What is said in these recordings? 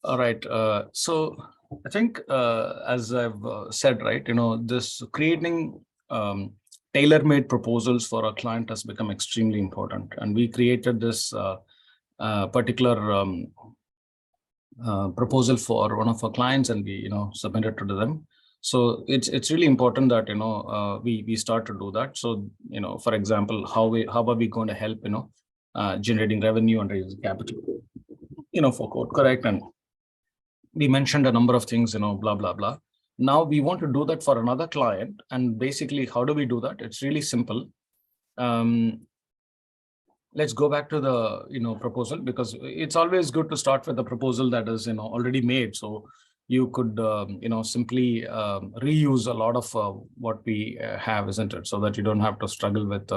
All right. So I think, as I've said, right, this creating tailor-made proposals for our client has become extremely important. And we created this particular proposal for one of our clients, and we, submitted to them. So it's really important that, we start to do that. So, for example, how are we going to help, generating revenue and raising capital, for code correct. And we mentioned a number of things, blah, blah, blah. Now we want to do that for another client. And basically, how do we do that? It's really simple. Let's go back to the, proposal, because it's always good to start with a proposal that is, already made. So you could, simply reuse a lot of what we have, isn't it? So that you don't have to struggle with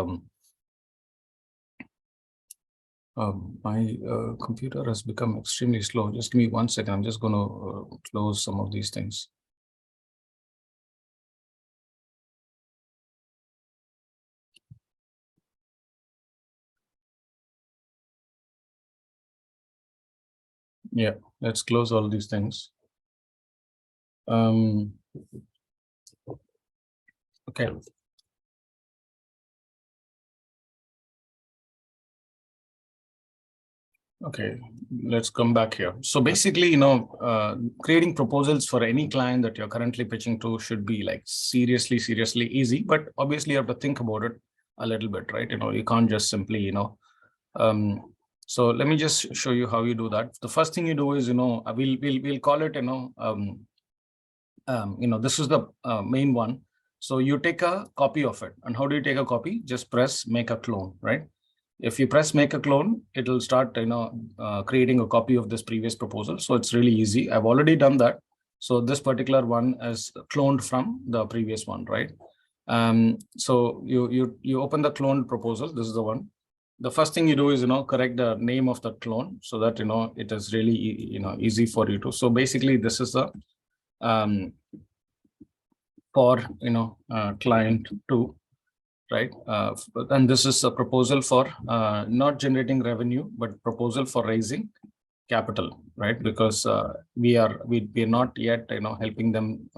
my computer has become extremely slow. Just give me 1 second. I'm just going to close some of these things. Yeah, let's close all these things. Okay. Okay, let's come back here. So basically, creating proposals for any client that you're currently pitching to should be like seriously easy, but obviously you have to think about it a little bit, right? You can't just simply, so let me just show you how you do that. The first thing you do is, we'll call it, this is the main one. So you take a copy of it. And how do you take a copy? Just press make a clone, right? If you press make a clone, it will start, creating a copy of this previous proposal. So it's really easy. I've already done that. So this particular one is cloned from the previous one, right? So you open the cloned proposal. This is the one. The first thing you do is, correct the name of the clone so that, it is really, easy for you to. So basically, this is the for, client 2. Right. And this is a proposal for not generating revenue, but proposal for raising capital, right? Because we are not yet, helping them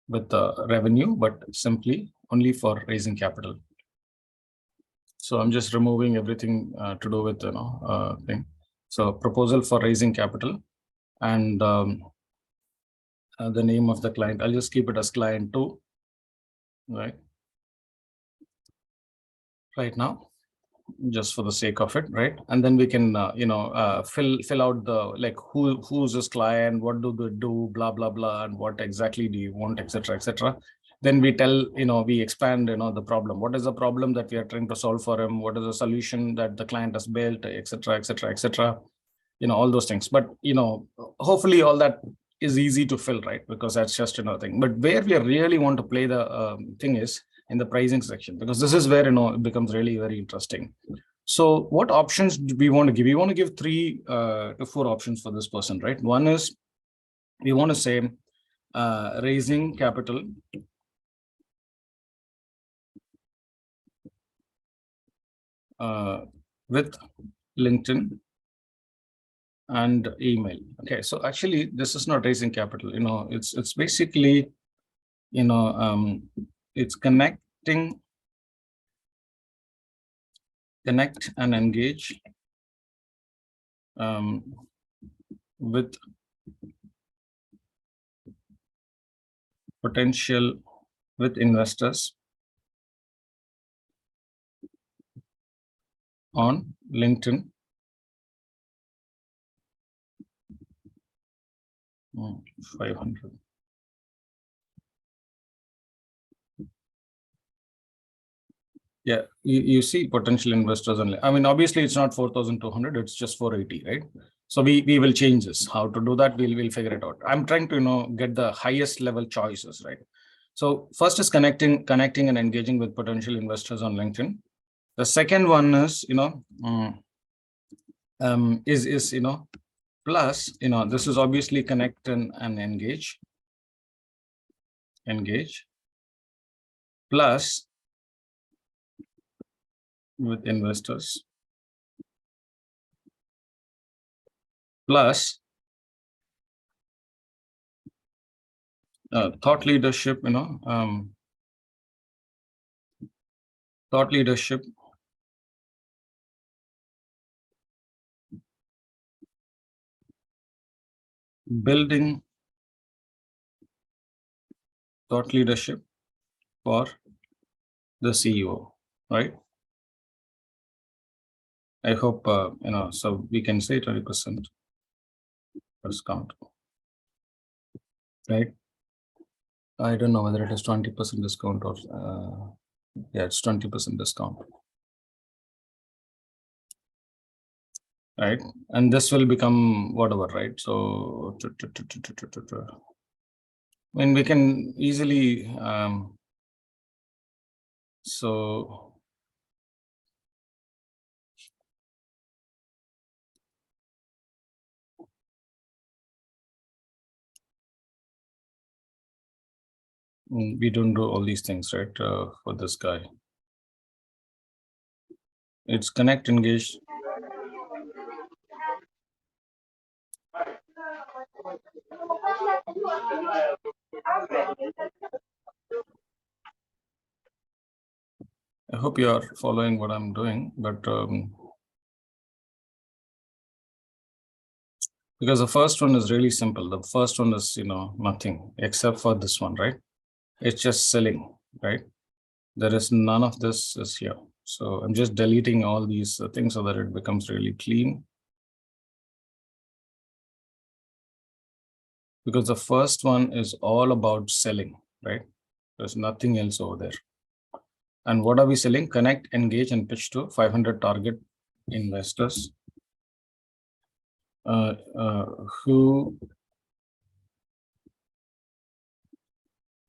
with the revenue, but simply only for raising capital. So I'm just removing everything to do with, thing. So proposal for raising capital, and the name of the client, I'll just keep it as client 2, right? Right now, just for the sake of it, right? And then we can, fill out the, like, who's this client, what do they do, blah, blah, blah, and what exactly do you want, etc., etc. Then we tell, we expand, the problem. What is the problem that we are trying to solve for him? What is the solution that the client has built, etc., etc., etc. All those things. But, hopefully all that is easy to fill, right? Because that's just another thing. But where we really want to play the thing is in the pricing section, because this is where, it becomes really very interesting. So what options do we want to give? We want to give 3 to 4 options for this person, right? One is we want to say raising capital with LinkedIn and email. Okay, so actually this is not raising capital. It's basically, it's connect and engage with potential with investors on LinkedIn. 500. Yeah, you see potential investors only. I mean, obviously it's not 4,200, it's just 480, right? So we will change this. How to do that, we'll figure it out. I'm trying to, get the highest level choices, right? So first is connecting and engaging with potential investors on LinkedIn. The second one is, plus, this is obviously connect and engage plus with investors plus thought leadership, thought leadership, building thought leadership for the CEO, right? I hope, so we can say 20% discount, right? I don't know whether it is 20% discount or, yeah, it's 20% discount, right? And this will become whatever, right? So, I mean, we can easily, so we don't do all these things, right? For this guy, it's connect, engage. I hope you are following what I'm doing, but because the first one is really simple. The first one is, nothing except for this one, right? It's just selling, right? There is none of this is here. So I'm just deleting all these things so that it becomes really clean. Because the first one is all about selling, right? There's nothing else over there. And what are we selling? Connect, engage, and pitch to 500 target investors who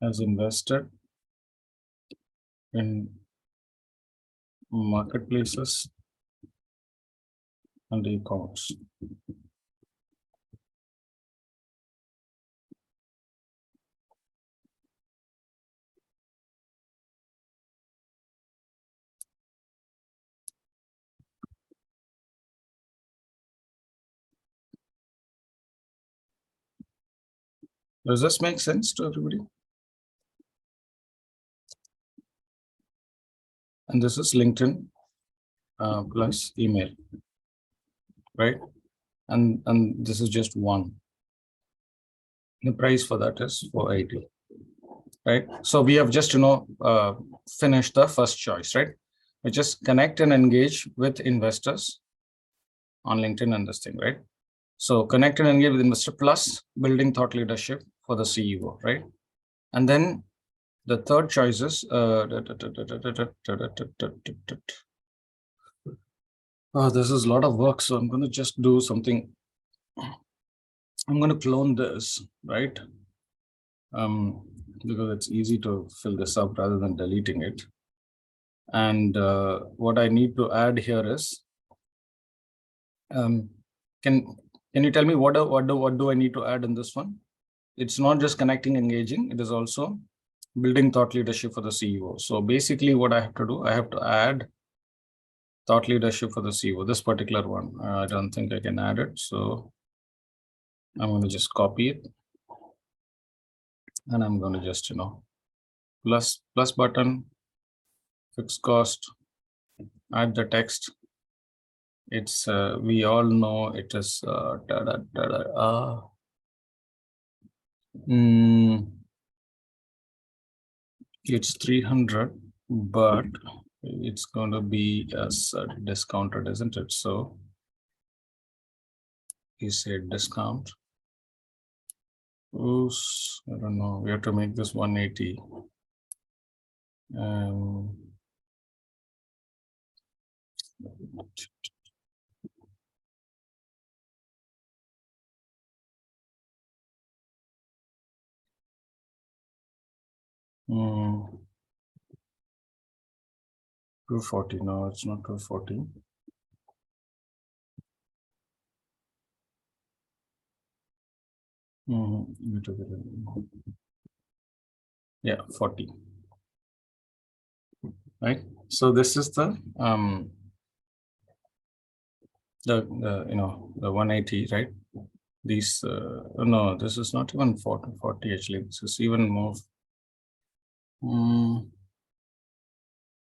has invested in marketplaces and e-commerce. Does this make sense to everybody? And this is LinkedIn plus email, right? And this is just one. The price for that is 480, right? So we have just finished the first choice, right? We just connect and engage with investors on LinkedIn and this thing, right? So connect and engage with investor plus building thought leadership for the CEO, right? And then the third choice is oh, this is a lot of work, so I'm going to just do something. I'm going to clone this, right? Because it's easy to fill this up rather than deleting it. And what I need to add here is, can you tell me what do I need to add in this one? It's not just connecting, engaging. It is also building thought leadership for the CEO. So basically, what I have to do, I have to add thought leadership for the CEO. This particular one, I don't think I can add it. So I'm going to just copy it, and I'm going to just plus button, fixed cost, add the text. It's we all know it is it's 300, but it's going to be as discounted, isn't it? So he said discount. Oops, I don't know. We have to make this 180. Hmm. 240. No, it's not 240. Yeah, 40. Right. So this is the 180, right? These, no, this is not even 40 actually. This is even more.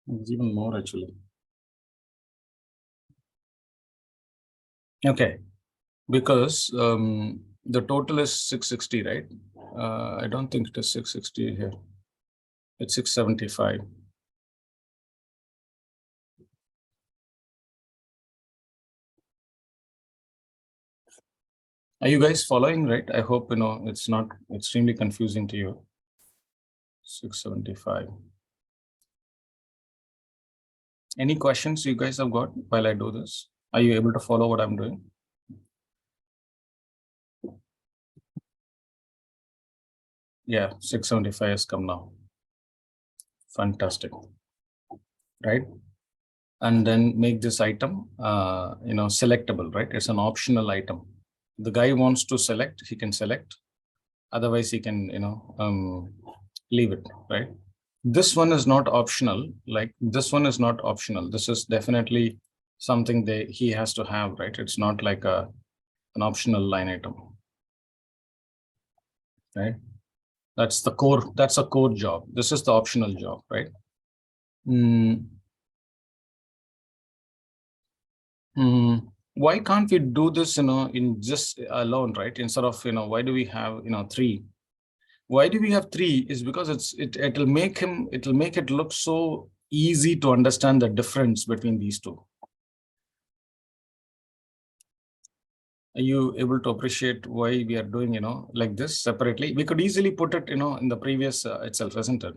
It's even more actually. Okay, because the total is 660, right? I don't think it is 660 here. It's 675. Are you guys following, right? I hope it's not extremely confusing to you. 675. Any questions you guys have got while I do this? Are you able to follow what I'm doing? Yeah, 675 has come now. Fantastic. Right? And then make this item selectable, right? It's an optional item. The guy wants to select, he can select. Otherwise, he can leave it, right? This one is not optional. Like this one is not optional. This is definitely something he has to have, right? It's not like an optional line item, right? That's the core. That's a core job. This is the optional job, right? Why can't we do this, in just alone, right? Instead of, why do we have, three? Why do we have three? Is because it'll make it look so easy to understand the difference between these two. Are you able to appreciate why we are doing, like this separately? We could easily put it, in the previous itself, isn't it?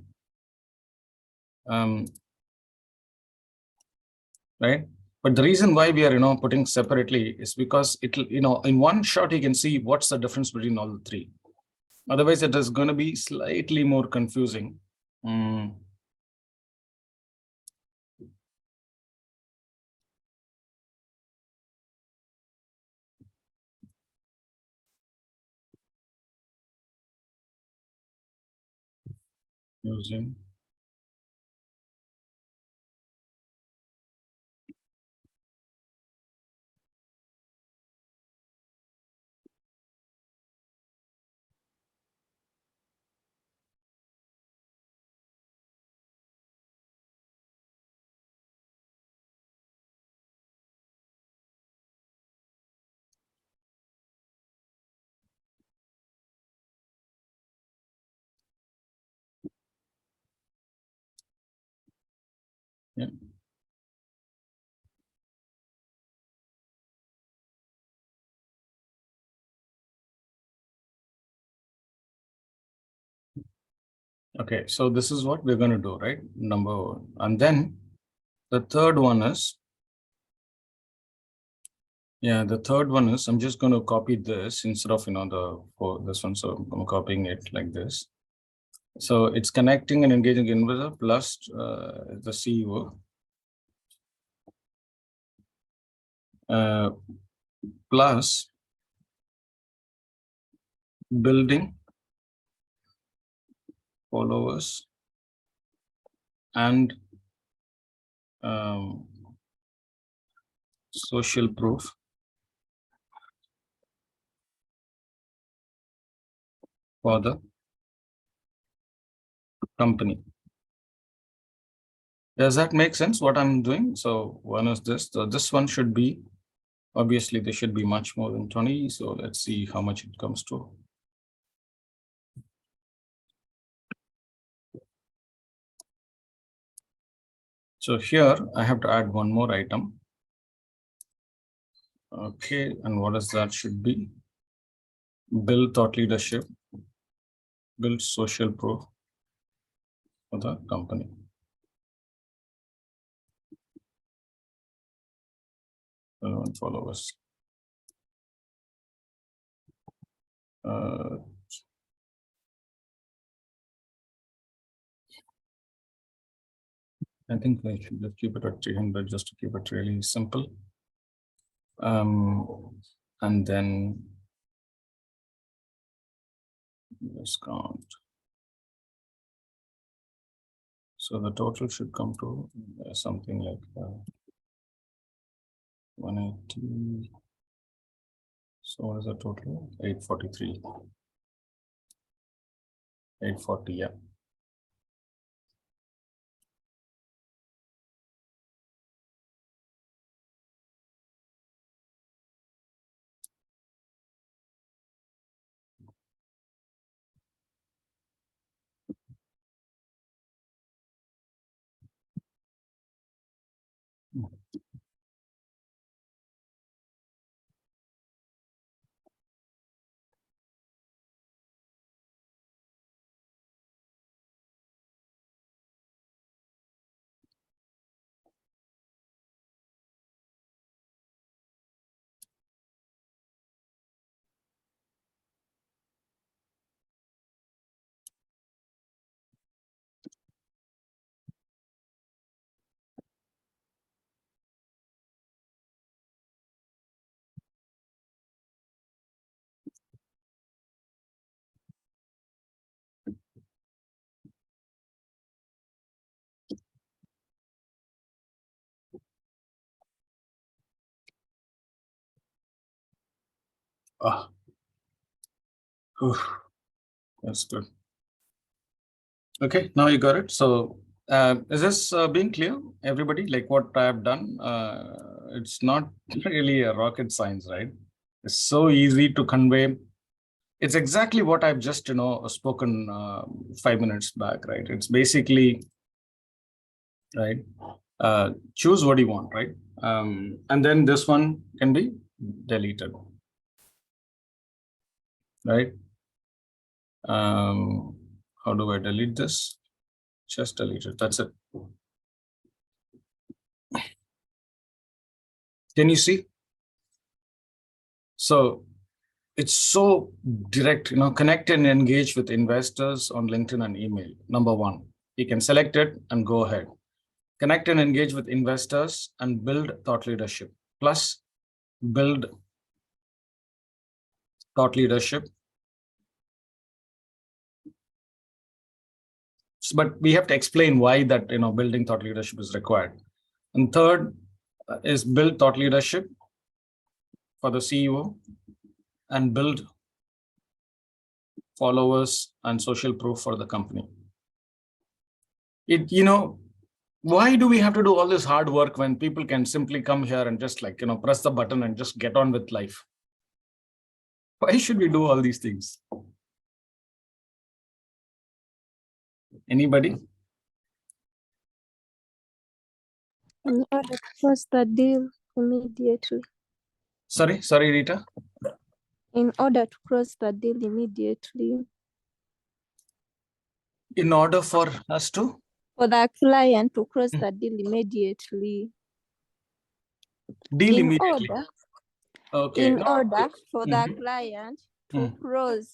Right? But the reason why we are, putting separately is because it'll, in one shot, you can see what's the difference between all the three. Otherwise, it is going to be slightly more confusing. Using yeah. Okay, so this is what we're going to do, right? Number one. And then the third one is, the third one is, I'm just going to copy this instead of, this one. So I'm copying it like this. So it's connecting and engaging investor plus the CEO plus building followers and social proof for the company. Does that make sense what I'm doing? So one is this. So this one should be, obviously, there should be much more than 20. So let's see how much it comes to. So here I have to add one more item. Okay, and what is that should be? Build thought leadership, build social proof for the company. Followers. I think I should just keep it at 300 just to keep it really simple. And then discount. So the total should come to something like 180. So what is the total? 843. 840, yeah. Ah, oof, that's good. Okay, now you got it. So is this being clear, everybody? Like what I have done? It's not really a rocket science, right? It's so easy to convey. It's exactly what I've just, spoken 5 minutes back, right? It's basically, right? Choose what you want, right? And then this one can be deleted, right? How do I delete this? Just delete it. That's it. Can you see? So it's so direct, connect and engage with investors on LinkedIn and email. Number one, you can select it and go ahead. Connect and engage with investors and build thought leadership. Plus, build thought leadership. But we have to explain why that, building thought leadership is required. And third is build thought leadership for the CEO and build followers and social proof for the company. Why do we have to do all this hard work when people can simply come here and just press the button and just get on with life? Why should we do all these things? Anybody? In order to close the deal immediately. Sorry, Rita. In order to close the deal immediately. In order for us to? For the client to close the deal immediately. Deal immediately. Okay. In order for the client to close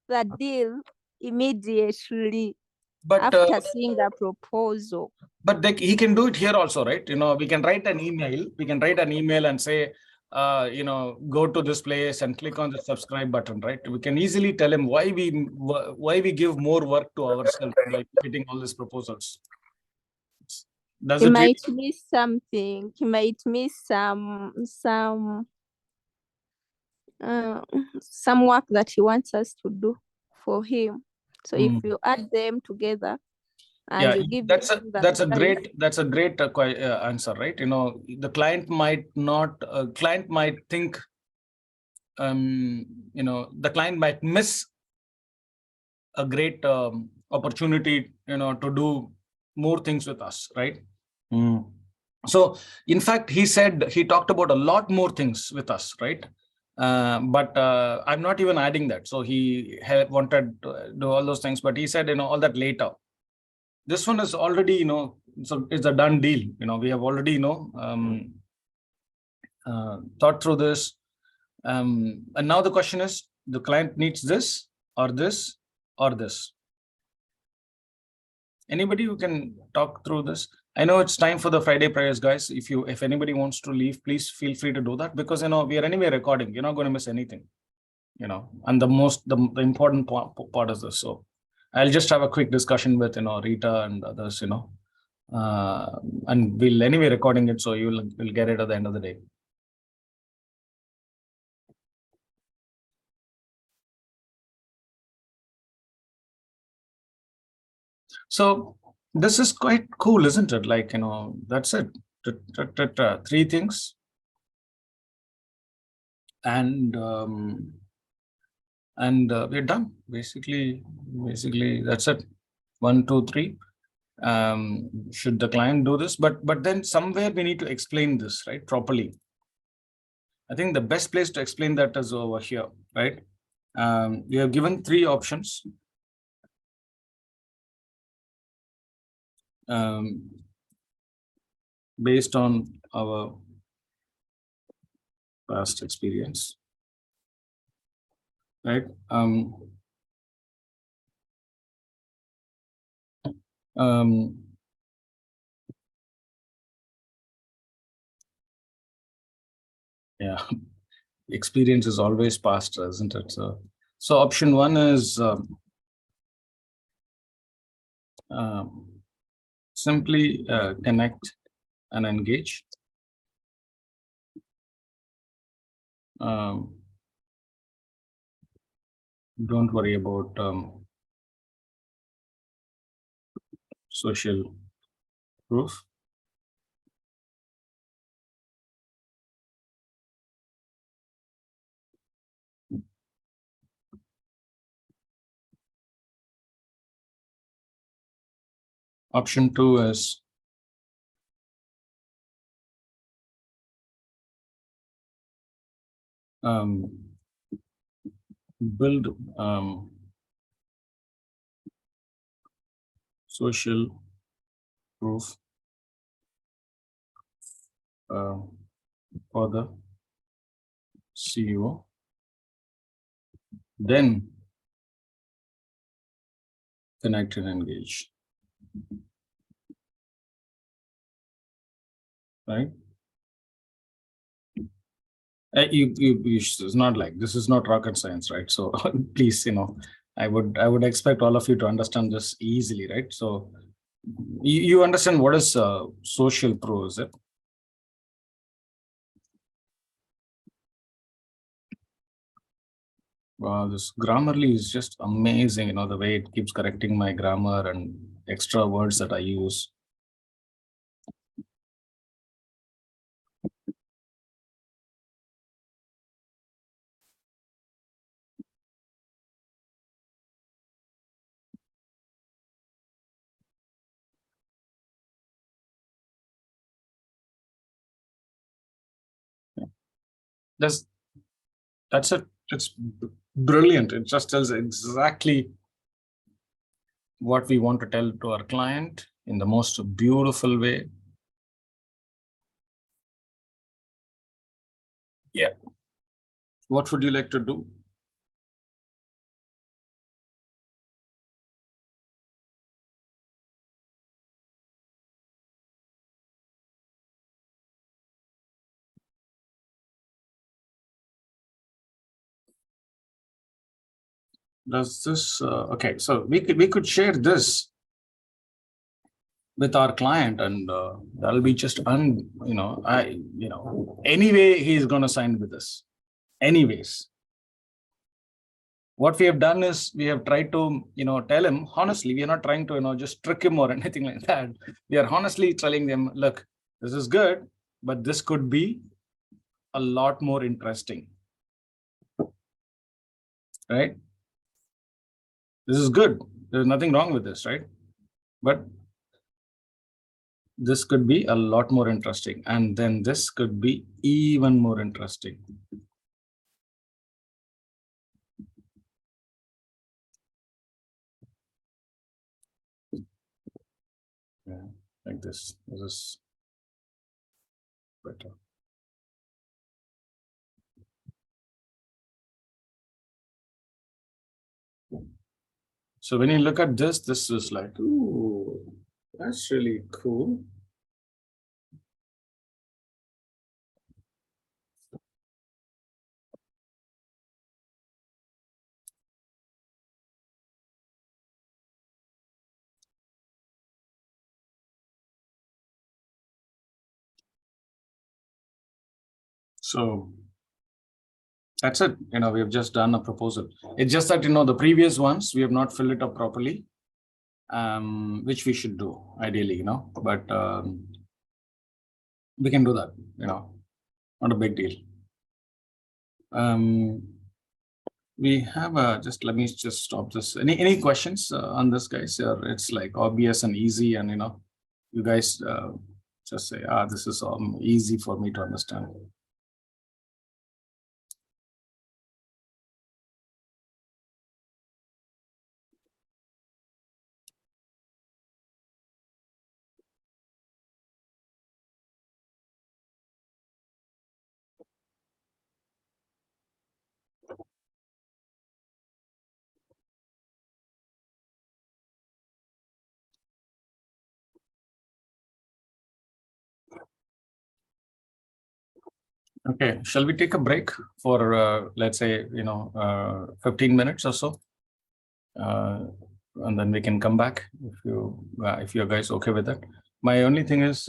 the deal immediately. But after seeing the proposal. But he can do it here also, right? We can write an email. We can write an email and say, go to this place and click on the subscribe button, right? We can easily tell him why we give more work to ourselves by getting all these proposals. Does he might miss something. He might miss some work that he wants us to do for him. So if you add them together, and you give that's a great answer, right? The client might not think the client might miss a great opportunity to do more things with us, right? So in fact, he talked about a lot more things with us, right? But I'm not even adding that. So he wanted to do all those things, but he said all that later. This one is already, so it's a done deal. We have already, thought through this. And now the question is, the client needs this or this or this. Anybody who can talk through this? I know it's time for the Friday prayers, guys. If anybody wants to leave, please feel free to do that, because we are anyway recording. You're not going to miss anything. And the important part is this. So I'll just have a quick discussion with Rita and others, and we'll anyway recording it, so you'll get it at the end of the day. So this is quite cool, isn't it? Like, that's it. 3 things. And we're done. Basically, that's it. 1, 2, 3. Should the client do this? But then somewhere we need to explain this, right, properly. I think the best place to explain that is over here, right? We have given 3 options. Based on our past experience, right? Yeah, experience is always past, isn't it? So option 1 is simply connect and engage. Don't worry about social proof. Option 2 is build social proof for the CEO, then connect and engage, right? It's not like, this is not rocket science, right? So please, I would expect all of you to understand this easily, right? So you understand what is social pro, is it? Wow, this Grammarly is just amazing, the way it keeps correcting my grammar and extra words that I use. That's it. It's brilliant. It just tells exactly what we want to tell to our client in the most beautiful way. Yeah. What would you like to do? Does this okay? So we could share this with our client, and that'll be just anyway he's going to sign with us. Anyways, what we have done is we have tried to tell him honestly. We are not trying to just trick him or anything like that. We are honestly telling them, look, this is good, but this could be a lot more interesting, right? This is good. There's nothing wrong with this, right? But this could be a lot more interesting, and then this could be even more interesting. Yeah, like this. This is better. So when you look at this, this is like, ooh, that's really cool. So that's it. We have just done a proposal. It's just that, the previous ones, we have not filled it up properly. which we should do ideally, but we can do that, not a big deal. We have just let me just stop this. Any questions on this, guys? It's like obvious and easy, and you guys just say, this is easy for me to understand. Okay, shall we take a break for let's say 15 minutes or so, and then we can come back if you guys okay with that. My only thing is